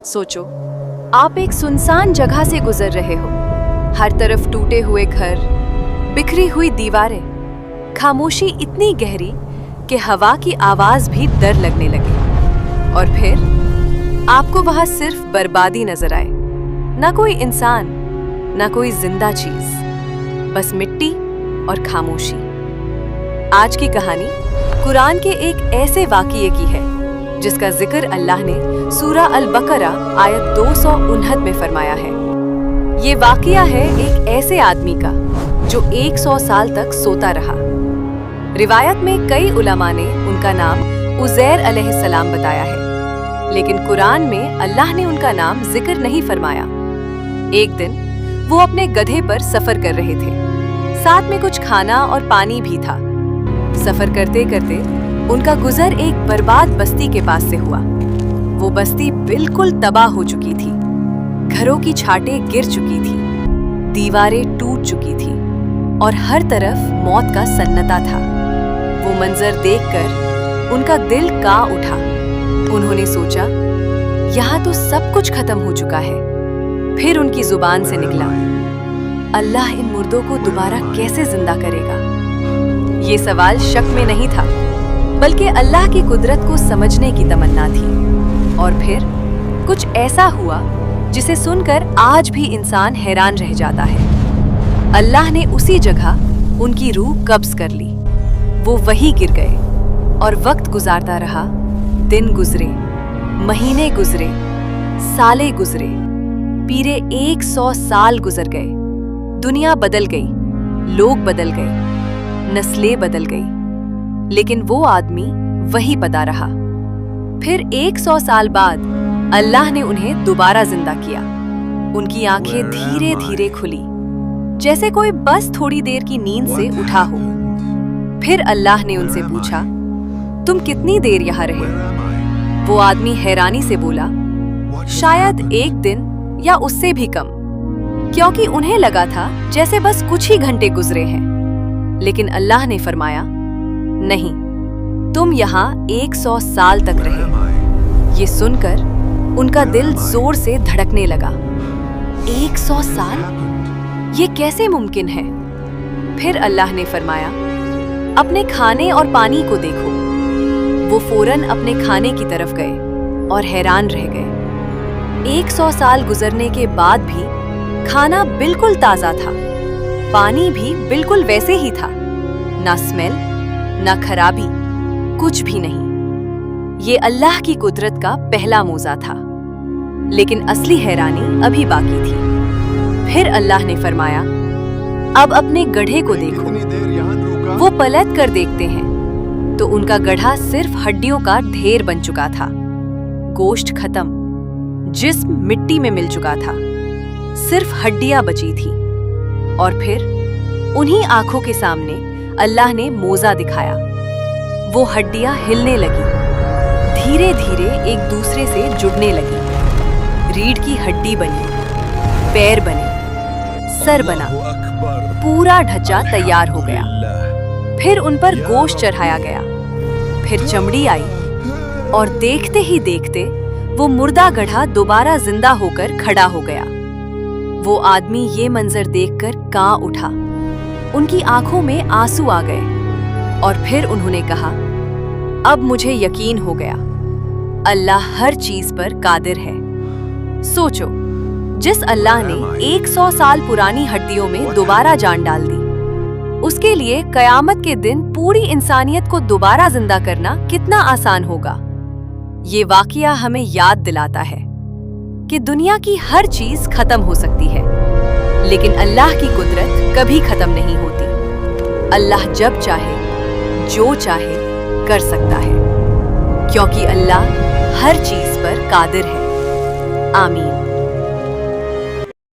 सोचो, आप एक सुनसान जगह से गुजर रहे हो। हर तरफ टूटे हुए घर, बिखरी हुई दीवारें, खामोशी इतनी गहरी कि हवा की आवाज भी डर लगने लगे। और फिर आपको वहां सिर्फ बर्बादी नजर आए। ना कोई इंसान, ना कोई जिंदा चीज, बस मिट्टी और खामोशी। आज की कहानी कुरान के एक ऐसे वाक़ये की है जिसका जिक्र अल्लाह ने सूरा अल-बकरा आयत 259 में फरमाया है। ये वाक़या है एक ऐसे आदमी का जो 100 साल तक सोता रहा। रिवायत में कई उलमा ने उनका नाम उज़ैर अलैहिस्सलाम बताया है, लेकिन कुरान में अल्लाह ने उनका नाम जिक्र नहीं फरमाया। एक दिन वो अपने गधे पर सफर कर रहे थे, साथ में कुछ खाना और पानी भी था। सफर करते करते उनका गुजर एक बर्बाद बस्ती के पास से हुआ। वो बस्ती बिल्कुल तबाह हो चुकी थी। घरों की छाटें गिर चुकी थी, दीवारें टूट चुकी थी और हर तरफ मौत का सन्नाटा था। वो मंजर देखकर उनका दिल कांप उठा। उन्होंने सोचा, यहाँ तो सब कुछ खत्म हो चुका है। फिर उनकी जुबान से निकला, अल्लाह इन मुर्दों को दोबारा कैसे जिंदा करेगा? ये सवाल शक में नहीं था, बल्कि अल्लाह की कुदरत को समझने की तमन्ना थी। और फिर कुछ ऐसा हुआ जिसे सुनकर आज भी इंसान हैरान रह जाता है। अल्लाह ने उसी जगह उनकी रूह कब्ज कर ली। वो वहीं गिर गए और वक्त गुजारता रहा। दिन गुजरे, महीने गुजरे, साले गुजरे, पीरे 100 साल गुजर गए। दुनिया बदल गई, लोग बदल गए, नस्लें बदल गई, लेकिन वो आदमी वही पड़ा रहा। फिर 100 साल बाद अल्लाह ने उन्हें दोबारा जिंदा किया। उनकी आंखें धीरे धीरे खुली, जैसे कोई बस थोड़ी देर की नींद से उठा हो। फिर अल्लाह ने उनसे पूछा, तुम कितनी देर यहाँ रहे? वो आदमी हैरानी से बोला, शायद 1 दिन या उससे भी कम, क्योंकि उन्हें लगा था जैसे बस कुछ ही घंटे गुजरे हैं। लेकिन अल्लाह ने फरमाया, नहीं, तुम यहाँ 100 साल तक रहे। ये सुनकर उनका दिल जोर से धड़कने लगा। 100 साल? ये कैसे मुमकिन है? फिर अल्लाह ने फरमाया, अपने खाने और पानी को देखो। वो फौरन अपने खाने की तरफ गए और हैरान रह गए। 100 साल गुजरने के बाद भी खाना बिल्कुल ताजा था, पानी भी बिल्कुल वैसे ही था। ना स्मेल, ना खराबी, कुछ भी नहीं। ये अल्लाह की कुदरत का पहला मौजा था। लेकिन असली हैरानी अभी बाकी थी। फिर अल्लाह ने फरमाया, अब अपने गधे को देखो। वो पलट कर देखते हैं तो उनका गधा सिर्फ हड्डियों का ढेर बन चुका था। गोश्त खत्म, जिस्म मिट्टी में मिल चुका था, सिर्फ हड्डियां बची थी। और फिर उन्हीं आंखों के सामने अल्लाह ने मौजा दिखाया। वो हड्डियां हिलने लगी, धीरे धीरे एक दूसरे से जुड़ने लगी। रीढ़ की हड्डी बनी, पैर बने, सर बना, पूरा ढांचा तैयार हो गया। फिर उन पर गोश्त चढ़ाया गया, फिर चमड़ी आई और देखते ही देखते वो मुर्दा गधा दोबारा जिंदा होकर खड़ा हो गया। वो आदमी ये मंजर देखकर कांप उठा। उनकी आंखों में आंसू आ गए और फिर उन्होंने कहा, अब मुझे यकीन हो गया, अल्लाह हर चीज पर कादिर है। सोचो, जिस अल्लाह ने 100 साल पुरानी हड्डियों में दोबारा जान डाल दी, उसके लिए कयामत के दिन पूरी इंसानियत को दोबारा जिंदा करना कितना आसान होगा। ये वाकया हमें याद दिलाता है कि दुनिया की हर चीज खत्म हो सकती है, लेकिन अल्लाह की कुदरत कभी खत्म नहीं होती। अल्लाह जब चाहे, जो चाहे कर सकता है, क्योंकि अल्लाह हर चीज पर कादिर है। आमीन।